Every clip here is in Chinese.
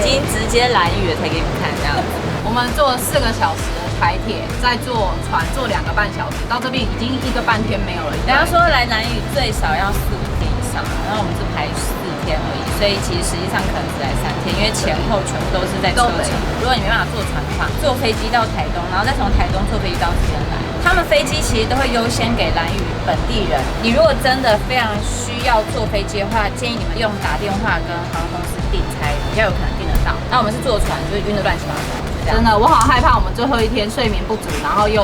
经直接蓝屿了才给你们看这样子。我们坐了4个小时的台铁，再坐船坐2个半小时，到这边已经1个半天没有了。人家说来蓝屿最少要4、5天以上，然后我们是排4天而已，所以其实实际上可能只来3天，因为前后全部都是在车程。如果你没办法坐船的话，坐飞机到台东，然后再从台东坐飞机到这边来。他们飞机其实都会优先给兰屿本地人。你如果真的非常需要坐飞机的话，建议你们用打电话跟航空公司订，才比较有可能订得到。那我们是坐船，就是晕得乱七八糟。真的，我好害怕我们最后一天睡眠不足，然后又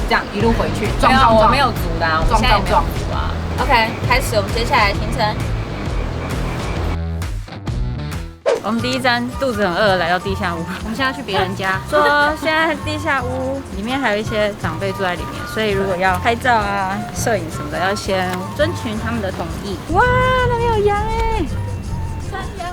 这样一路回去。我没有足的啊，我们现在也没有足啊。OK， 开始我们接下来的行程。我们第一站肚子很饿，来到地下屋。我们现在去别人家，说现在地下屋里面还有一些长辈住在里面，所以如果要拍照啊、摄影什么的，要先遵循他们的同意。哇，那边有羊哎，山羊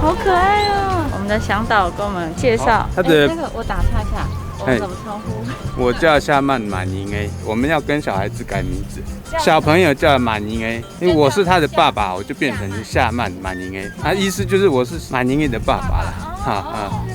好可爱哦！我们的向导跟我们介绍，那个我打岔一下，我们怎么称呼？我叫夏曼满宁 A， 我们要跟小孩子改名字，小朋友叫满宁 A， 因为我是他的爸爸，我就变成夏曼满宁 A， 他意思就是我是满宁 A 的爸爸了。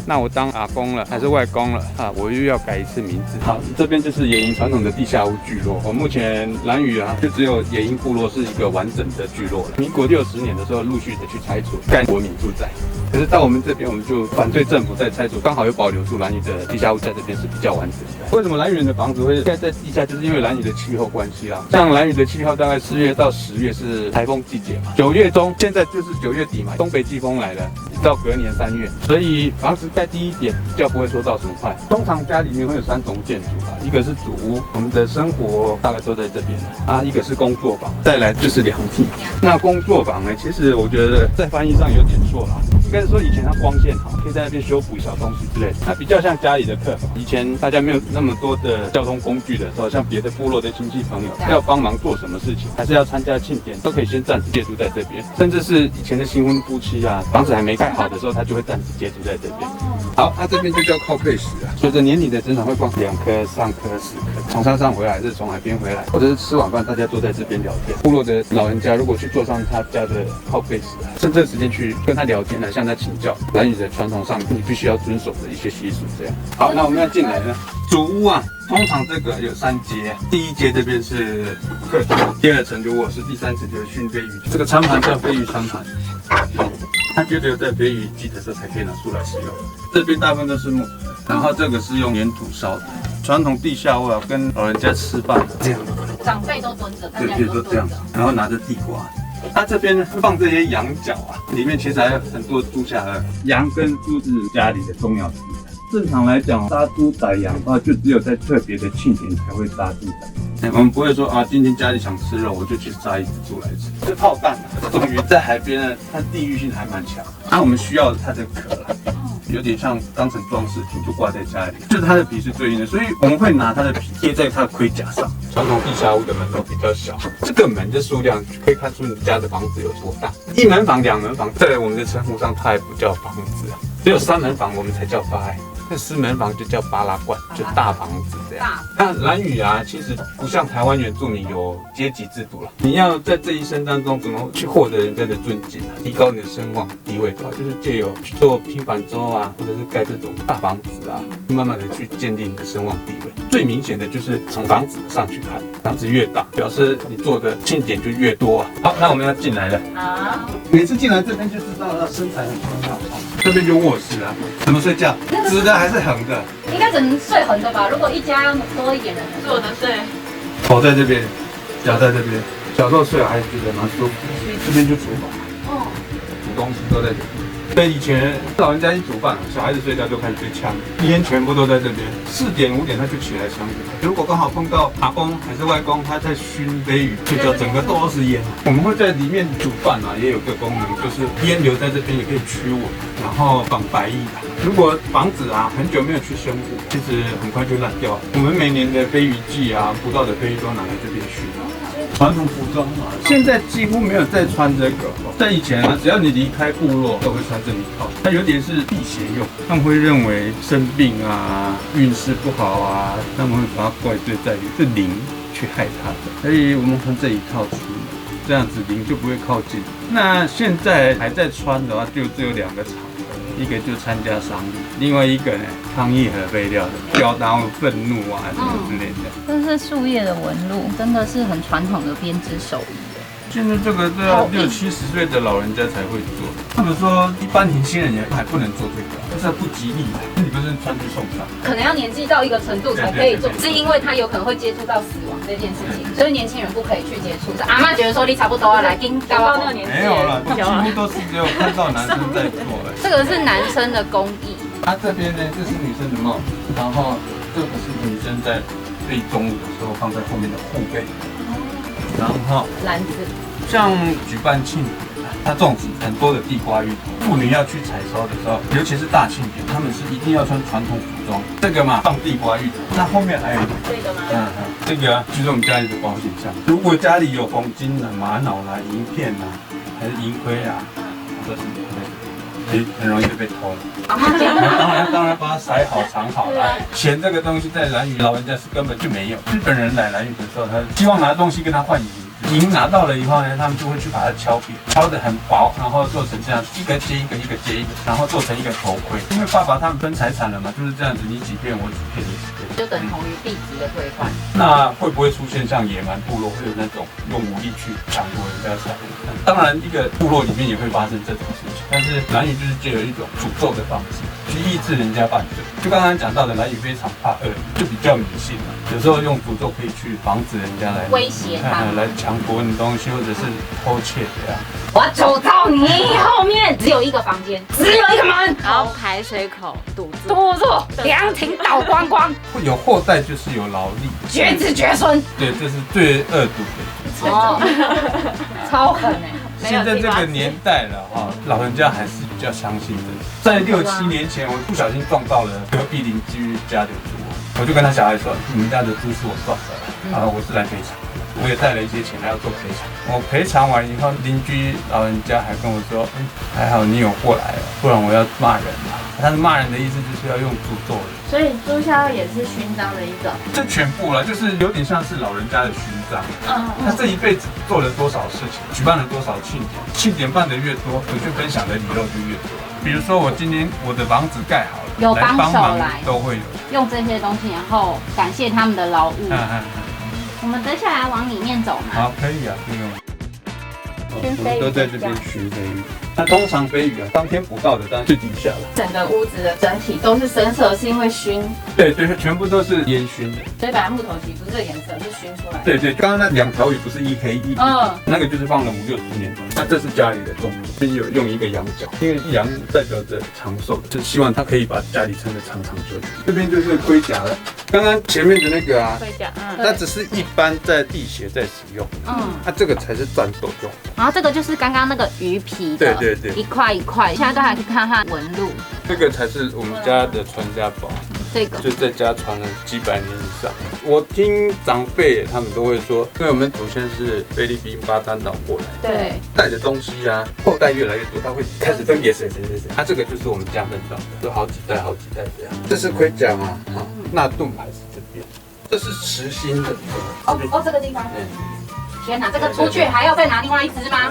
那我当阿公了还是外公了我又要改一次名字。好，这边就是野营传统的地下屋聚落。我目前兰屿就只有野营部落是一个完整的聚落了。民国60年的时候，陆续的去拆除盖国民住宅。可是到我们这边，我们就反对政府再拆除，刚好又保留住兰屿的地下屋，在这边是比较完整的。为什么兰屿人的房子会盖在地下？就是因为兰屿的气候关系啦。像兰屿的气候，大概4月到10月是台风季节嘛，9月中，现在就是9月底嘛，东北季风来了，到隔年3月，所以房子盖低一点，比较不会受到损坏。通常家里面会有3种建筑一个是主屋，我们的生活大概都在这边一个是工作房，再来就是凉亭。那工作房呢，其实我觉得在翻译上有点错啦。应该是说以前它光线好，可以在那边修补小东西之类的，它比较像家里的客房。以前大家没有那么多的交通工具的时候，像别的部落的亲戚朋友要帮忙做什么事情，还是要参加庆典，都可以先暂时借住在这边。甚至是以前的新婚夫妻房子还没盖好的时候，他就会暂时借住在这边。好，这边就叫靠背石随着年龄的增长，会放2颗、3颗、10颗。从山上回来，还是从海边回来，或者是吃晚饭，大家坐在这边聊天。部落的老人家如果去坐上他家的靠背石趁这个时间去跟他聊天向他请教兰屿的传统上你必须要遵守的一些习俗。这样好，那我们要进来呢。主屋通常这个有3阶，第1阶这边是客厅，第2层就卧室，第3层就是熏飞鱼。这个餐盘叫飞鱼餐盘，它就只有在飞鱼季的时候才可以拿出来使用。这边大部分都是木，然后这个是用粘土烧的。传统地下屋跟老人家吃饭这样，长辈都蹲着，对，都这样，然后拿着地瓜。它这边放这些羊角里面其实还有很多猪下颚。羊跟猪是家里的重要食材。正常来讲，杀猪宰羊的话，就只有在特别的庆典才会杀猪宰。我们不会说今天家里想吃肉，我就去杀一只猪来吃。这炮弹这种鱼在海边呢，它地域性还蛮强。我们需要它的壳有点像当成装饰品，就挂在家里。就是它的皮是最硬的，所以我们会拿它的皮贴在它的盔甲上。传统地下屋的门都比较小，这个门的数量可以看出你家的房子有多大。1门房、2门房，在我们的称呼上，它还不叫房子只有3门房我们才叫8。那4门房就叫巴拉罐，就大房子这样。那兰屿其实不像台湾原住民有阶级制度了。你要在这一生当中怎么去获得人家的尊敬提高你的声望地位的话，就是借由去做平板舟或者是盖这种大房子慢慢的去建立你的声望地位。最明显的就是从房子上去看，房子越大，表示你做的庆典就越多好，那我们要进来了。好，每次进来这边就知道身材很重要。这边就卧室怎么睡觉？直的还是横的？应该只能睡横的吧？如果一家多一点人，坐着睡。头在这边，脚在这边。小时候睡还觉得蛮舒服的。这边就厨房，煮东西都在这边。所以以前老人家一煮饭，小孩子睡觉就开始吹枪，烟全部都在这边。4点5点他就起来枪。如果刚好碰到阿公还是外公，他在熏飞鱼，就叫整个都是烟。我们会在里面煮饭也有个功能，就是烟留在这边也可以驱蚊，然后防白蚁。如果房子很久没有去生火，其实很快就烂掉了。我们每年的飞鱼季捕到的飞鱼都拿来这边熏。传统服装现在几乎没有再穿这个。在以前只要你离开部落，都会穿这一套。它有点是辟邪用，他们会认为生病运势不好他们会把它怪罪在于是灵去害他的，所以我们穿这一套出门，这样子灵就不会靠近。那现在还在穿的话，就只有2个场合，一个就参加丧礼，另外一个呢抗议核废料的，表达愤怒啊什么之类的。这是树叶的纹路，真的是很传统的编织手艺。现在这个都要60、70岁的老人家才会做，或者说一般年轻人也还不能做这个，这是不吉利的。你不是穿去送葬，可能要年纪到一个程度才可以做，是因为他有可能会接触到死亡这件事情，所以年轻人不可以去接触。阿妈觉得说你差不多要来跟到那个年纪，没有了，几乎都是只有看到男生在做的。这个是男生的工艺，它这边呢，这是女生的帽子，然后这个是女生在最中午的时候放在后面的护背，然后篮子。像举办庆典，它种植很多的地瓜芋头，妇女要去采收的时候，尤其是大庆典，他们是一定要穿传统服装。这个嘛，放地瓜芋头，那后面还有这个吗？这个啊，就是我们家里的保险箱。如果家里有黄金啦、玛瑙啦、银片啦，还是银盔啊，或者是很容易就被偷了。当然把它塞好、藏好了。钱这个东西在兰屿老人家是根本就没有。日本人来兰屿的时候，他希望拿东西跟他换银。银拿到了以后呢，他们就会去把它敲扁，敲得很薄，然后做成这样，一个接一个，一个接一个，然后做成一个头盔。因为爸爸他们分财产了嘛，就是这样子，你几片我几片，你几片，就等同于币值的兑换。那会不会出现像野蛮部落，会有那种用武力去抢夺人家财物？当然，一个部落里面也会发生这种事情，但是兰屿就是借由一种诅咒的方式去抑制人家犯罪。就刚刚讲到的，兰屿非常怕恶，就比较迷信了。有时候用诅咒可以去防止人家来威胁他，来抢夺你东西，或者是偷窃这样。我诅咒你后面只有一个房间，只有一个门，然后排水口堵住，凉亭倒光光，有后代就是有劳力，绝子绝孙。对，这是最恶毒的。哦，超狠哎！现在这个年代了哈，老人家还是比较相信的。在6、7年前，我不小心撞到了隔壁邻居家的猪，我就跟他小孩说：“你们家的猪是我撞的，然后我是来赔偿。”我也带了一些钱来要做赔偿。我赔偿完以后，邻居老人家还跟我说：“还好你有过来哦，不然我要骂人了。”他的骂人的意思就是要用诅咒的。所以朱销也是勋章的一种。这全部了，就是有点像是老人家的勋章。他这一辈子做了多少事情，举办了多少庆典，庆典办得越多，我就分享的礼肉就越多。比如说我今天我的房子盖好了，有帮手来都会有用这些东西，然后感谢他们的劳务。我们等下来往里面走嘛。好，可以啊，不用。熏飞鱼都在这边熏飞鱼。那通常飞鱼啊，当天捕到的当然最底下了。整个屋子的整体都是深色，是因为熏。对，全部都是烟熏的。所以本来木头其实不是这个颜色，是熏出来的。对，刚刚那2条鱼不是一黑一白，那个就是放了50、60年。那这是家里的种植，边有用一个羊角，因为羊代表着长寿，就希望它可以把家里撑得长长久久。这边就是盔甲了。刚刚前面的那个啊，盔甲，那只是一般在辟邪在使用，那这个才是战斗用。然后这个就是刚刚那个鱼皮的，对，一块一块，现在都还可以看它纹路。这个才是我们家的传家宝，这个就在家传了几百年以上。我听长辈他们都会说，因为我们祖先是菲律宾巴丹岛过来，对，带的东西啊，后代越来越多，他会开始分别谁。他这个就是我们家分到的，都好几代这样。这是盔甲嘛，那盾牌是这边，这是实心的。这个地方。天哪，这个出去还要再拿另外一只吗？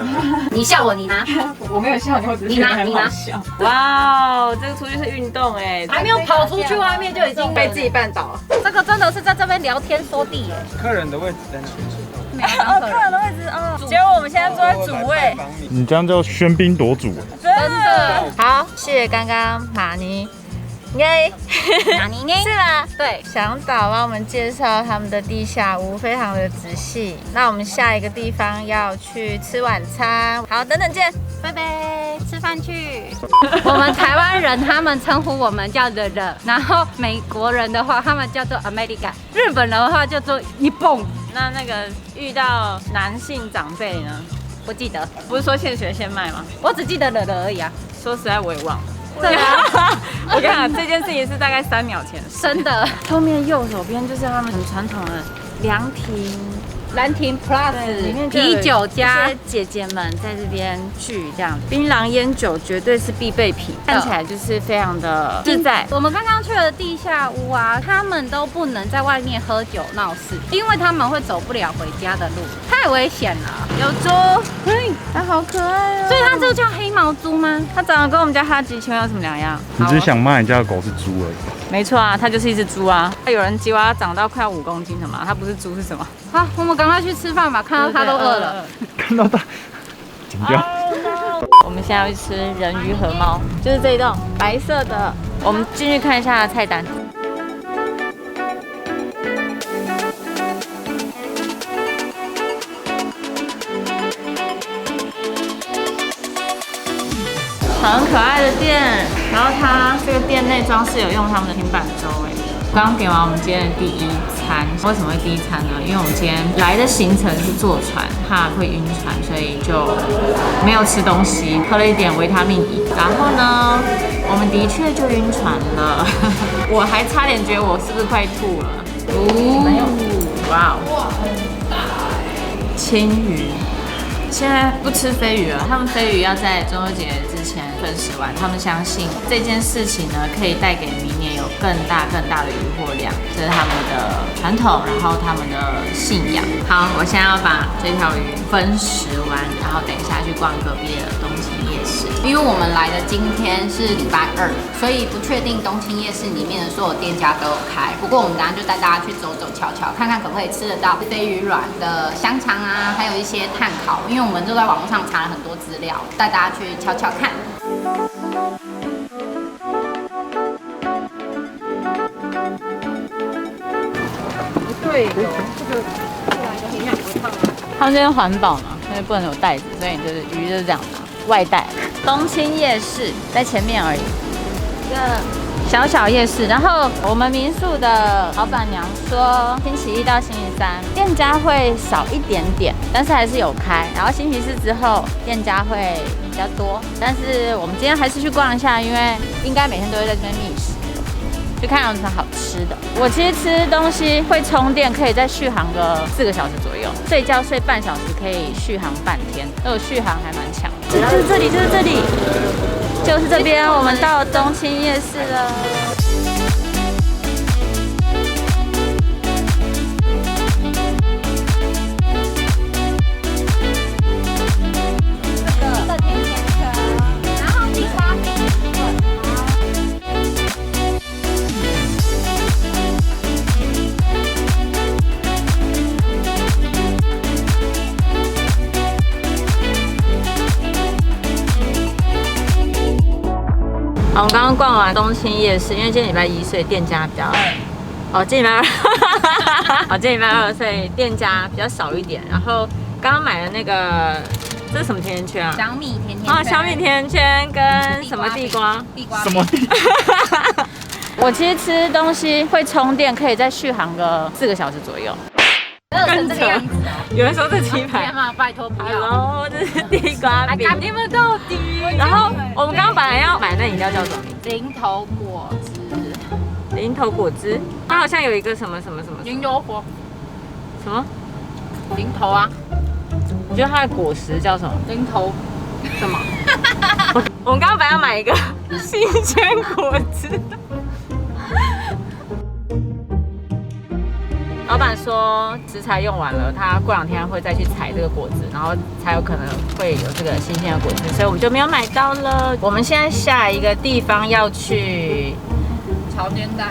你笑我，你拿。我没有笑你，我只是觉得很好笑。哇哦，这个出去是运动哎，还没有跑出去外面就已经被自己绊倒了。这个真的是在这边聊天说地哎。客人的位置在哪？客人的位置哦。结果我们现在坐在主位。你这样叫喧宾夺主。真的。好，谢谢刚刚马尼。耶，哪里呢？是吗？对，向导帮我们介绍他们的地下屋，非常的仔细。那我们下一个地方要去吃晚餐，好，等等见，拜拜，吃饭去。我们台湾人他们称呼我们叫的人，然后美国人的话他们叫做 America， 日本人的话叫做日本。那个遇到男性长辈呢？不记得，不是说现学现卖吗？我只记得了而已啊。说实在我也忘了。对啊，我跟你讲，这件事情是大概3秒前，真的。后面右手边就是他们很传统的凉亭，兰亭 Plus 里面就有啤酒加一些姐姐们在这边聚，这样槟榔烟酒绝对是必备品，看起来就是非常的自在。我们刚刚去的地下屋啊，他们都不能在外面喝酒闹事，因为他们会走不了回家的路，太危险了。有猪，它好可爱哦。所以它这个叫黑毛猪吗？它长得跟我们家哈吉请问有什么两样？你只是想骂人家的狗是猪而已。没错啊，它就是一只猪啊。有人吉娃娃长到快要5公斤了嘛？它不是猪是什么？好，我们赶快去吃饭吧，看到它都饿了。看到它，剪掉。我们现在要去吃人鱼和猫，就是这一栋白色的。我们进去看一下菜单。很可爱的店，然后它这个店内装饰有用他们的平板舟哎。刚刚点完我们今天的第一餐，为什么会第一餐呢？因为我们今天来的行程是坐船，怕会晕船，所以就没有吃东西，喝了一点维他命E。然后呢，我们的确就晕船了，我还差点觉得我是不是快吐了。哇哦，青鱼。现在不吃飞鱼了，他们飞鱼要在中秋节之前分食完。他们相信这件事情呢，可以带给明年有更大的渔获量，这是他们的传统，然后他们的信仰。好，我现在要把这条鱼分食完，然后等一下去逛隔壁的东清夜市。因为我们来的今天是礼拜2，所以不确定东清夜市里面的所有店家都有开。不过我们等一下就带大家去走走瞧瞧，看看可不可以吃得到飞鱼卵的香肠啊，还有一些炭烤。因为我们就在网络上查了很多资料，带大家去瞧瞧看。不对哦，这个营养不胖。他们这边环保嘛，因为不能有袋子，所以就是鱼就是这样拿外带。东清夜市在前面而已，一个小小夜市。然后我们民宿的老板娘说，星期1到星期3店家会少一点点，但是还是有开。然后星期4之后店家会比较多，但是我们今天还是去逛一下，因为应该每天都会在这边觅食。去看有什么好吃的。我其实吃东西会充电，可以再续航个4个小时左右。睡觉睡半小时可以续航半天，那我续航还蛮强。就是这里，就是这里，就是这边，我们到东清夜市了。我们刚刚逛完东清夜市，因为今天礼拜1，所以店家比较今天礼拜2，今天礼拜2，所以店家比较少一点。然后刚刚买的那个，这是什么甜甜圈啊？小米甜甜圈。小米甜甜圈跟什么地瓜？什么地瓜？我其实吃东西会充电，可以再续航个4个小时左右。成这个样子有人说这鸡排，天啊，拜托不要。Hello， 这是地瓜饼。你们到底？然后我们刚刚本来要买那饮料叫什么名字？零头果汁。零头果汁，它好像有一个什么什么什么零头果什么零头啊？我觉得它的果实叫什么？零头什么？我们刚刚本来要买一个新鲜果汁。老板说食材用完了，他过2天会再去采这个果子，然后才有可能会有这个新鲜的果子，所以我们就没有买到了。我们现在下一个地方要去潮间带。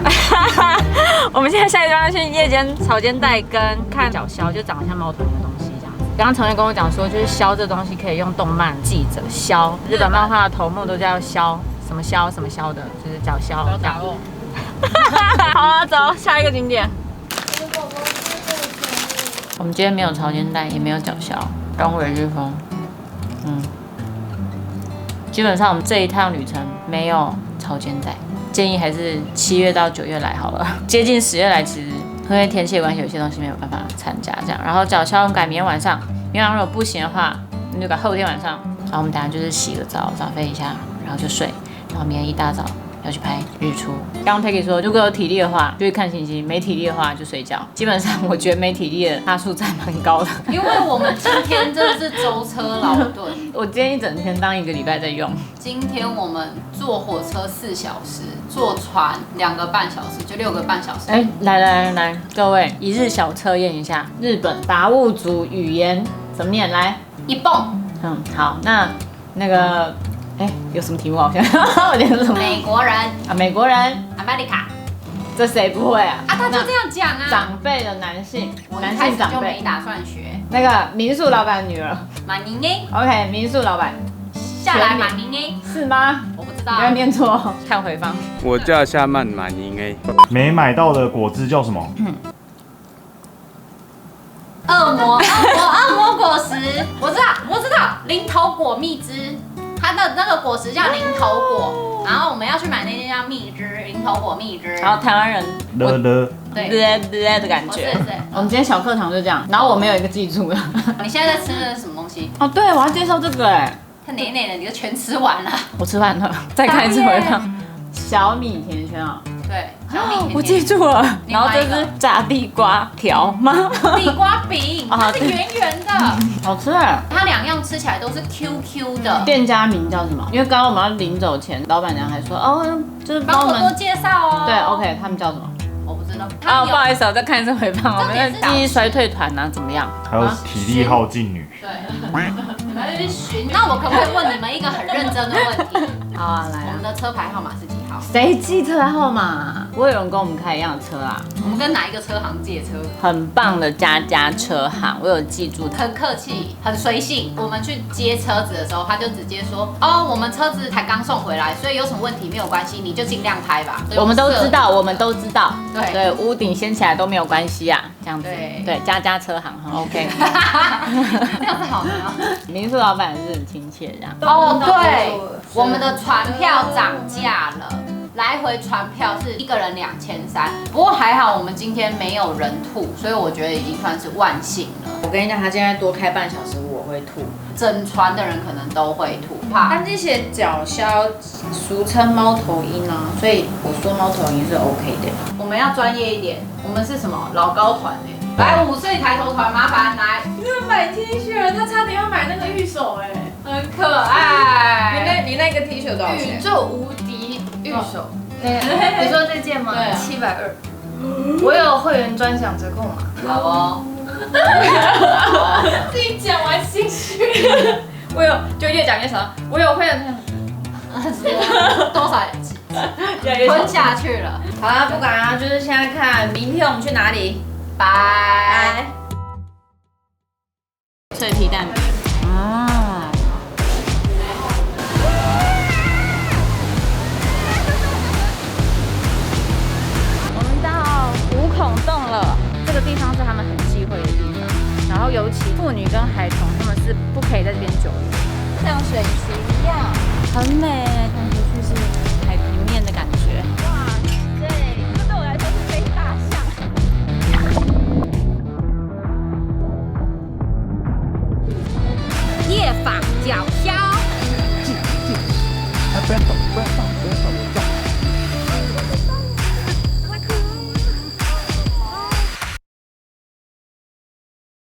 我们现在下一个地方要去夜间潮间带跟看角鸮，就长得像猫头鹰的东西这样子。刚刚成员跟我讲说，就是鸮这东西可以用动漫记着，鸮日本漫画的头目都叫鸮，什么鸮什么鸮的，就是角鸮。好啊，走下一个景点。我们今天没有潮间带，也没有角鸮，东尾日峰。基本上我们这一趟旅程没有潮间带，建议还是7月到9月来好了。接近10月来，其实因为天气的关系，有些东西没有办法参加这样。然后角鸮我们改明天晚上，明天晚上如果不行的话，那就改后天晚上。然后我们等下就是洗个澡，早飞一下，然后就睡。然后明天一大早要去拍日出。刚刚 Peggy 说，如果有体力的话就去看星星，没体力的话就睡觉。基本上我觉得没体力的他数在蛮高的，因为我们今天真的是舟车劳顿。我今天一整天当1个礼拜在用。今天我们坐火车4小时，坐船2个半小时，就6个半小时。哎，来，各位一日小测验一下日本达悟族语言怎么念？来，一蹦。好，那个，哎，有什么题目好像？我连什么？美国人啊，美国人， ，America。这谁不会啊？啊，他就这样讲啊。长辈的男性，男我一开始性长辈，就没打算学。那个民宿老板的女儿。马宁诶， OK，民宿老板下来马宁诶，是吗？我不知道不。要念错，看回放。我叫夏曼满宁 A。没买到的果汁叫什么？恶魔果实，我知道，零头果蜜汁，它的那个果实叫零头果，然后我们要去买那间叫蜜汁，零头果蜜汁。然后台湾人对，的感觉。是。我们今天小课堂就这样，然后我没有一个记住的。你现在在吃的是什么东西？哦，对，我要介绍这个哎，它奶奶的，你就全吃完了。我吃饭了，再看一次回放。小米甜圈啊，对，小米甜甜我记住了。然后另外一个这是炸地瓜条吗？地瓜饼，它是圆圆的，好吃哎。它2样吃起来都是 QQ 的。店家名叫什么？因为刚刚我们要临走前，老板娘还说哦，就是帮我们。帮我多介绍哦。对，OK，他们叫什么？我不知道。啊，不好意思，我再看一次回放。我们的重点是记忆衰退团呢怎么样？还有体力耗尽女。对，你们去寻。那我可不可以问你们一个很认真的问题？好啊，来啊我们。的车牌号码是几号？谁记车号码？不会有人跟我们开一样的车啊？我们跟哪一个车行借车？很棒的家车行，我有记住它。很客气，很随性。我们去接车子的时候，他就直接说：“哦，我们车子才刚送回来，所以有什么问题没有关系，你就尽量拍吧。”我们都知道，我们都知道。对对，屋顶掀起来都没有关系啊，这样子。对对，家车行很 OK。这样子好吗？民宿老板是很亲切这样。哦，对，我们的船票涨价了。来回船票是1个人2300，不过还好我们今天没有人吐，所以我觉得已经算是万幸了。我跟你讲，他现在多开半小时，我会吐。整船的人可能都会吐，怕。他这写脚消，俗称猫头鹰啊，所以我说猫头鹰是 OK 的。我们要专业一点，我们是什么老高团哎、来5岁抬头团，麻烦来。你在买 T 恤，他差点要买那个玉手哎，很可爱。你那个 T 恤多少宇钱？宙无敌玉手，你说这件吗？对啊720。我有会员专享折扣码。好哦。自己讲完心虚。我有，就越讲越少。我有会员，多少越来越吞下去了。好啦，不管啊，就是现在看明天我们去哪里。拜。脆皮蛋饼啊！我们到五孔洞了，这个地方是他们很忌讳的地方，然后尤其妇女跟孩童，他们是不可以在这边久留，像水池一样，很美，看出去是海平面的感觉。哇，对，这对我来说是飞大象。夜访脚销。不要动，不要动，不要动。